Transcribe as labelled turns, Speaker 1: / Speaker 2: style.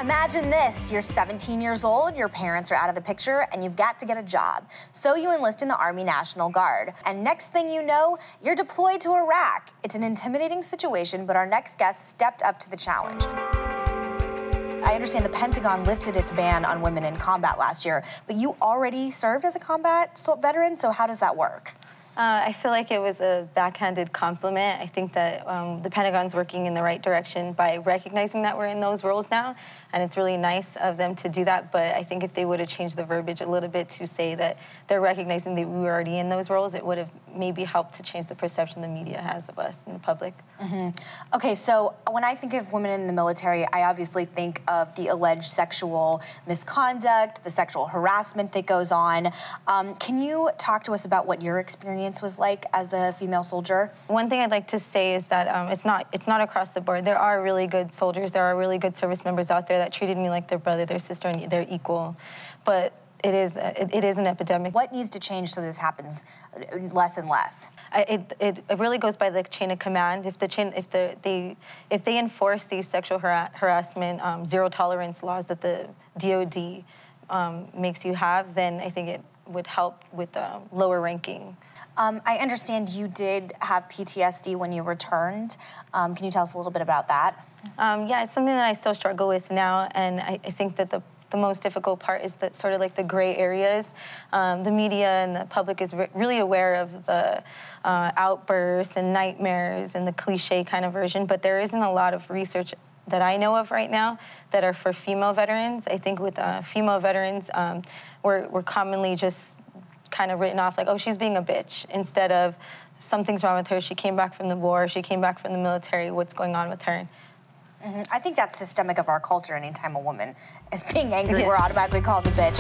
Speaker 1: Imagine this, you're 17 years old, your parents are out of the picture, and you've got to get a job. So you enlist in the Army National Guard. And next thing you know, you're deployed to Iraq. It's an intimidating situation, but our next guest stepped up to the challenge. I understand the Pentagon lifted its ban on women in combat last year, but you already served as a combat veteran, so how does that work?
Speaker 2: I feel like it was a backhanded compliment. I think that the Pentagon's working in the right direction by recognizing that we're in those roles now, and it's really nice of them to do that, but I think if they would have changed the verbiage a little bit to say that they're recognizing that we were already in those roles, it would have maybe helped to change the perception the media has of us in the public.
Speaker 1: Okay, so when I think of women in the military, I obviously think of the alleged sexual misconduct, the sexual harassment that goes on. Can you talk to us about what your experience was like as a female soldier?
Speaker 2: One thing I'd like to say is that it's not across the board. There are really good soldiers, there are really good service members out there that treated me like their brother, their sister, and they're equal. But it is an epidemic.
Speaker 1: What needs to change so this happens less and less?
Speaker 2: It really goes by the chain of command. If they enforce these sexual harassment, zero tolerance laws that the DoD makes you have, then I think it would help with lower ranking.
Speaker 1: I understand you did have PTSD when you returned. Can you tell us a little bit about that?
Speaker 2: Yeah, it's something that I still struggle with now, and I think that the most difficult part is that sort of like the gray areas. The media and the public is really aware of the outbursts and nightmares and the cliche kind of version, but there isn't a lot of research that I know of right now that are for female veterans. I think with female veterans, we're commonly just kind of written off like, oh, she's being a bitch, instead of something's wrong with her, she came back from the war, she came back from the military, what's going on with her?
Speaker 1: I think that's systemic of our culture. Anytime a woman is being angry, we're automatically called a bitch.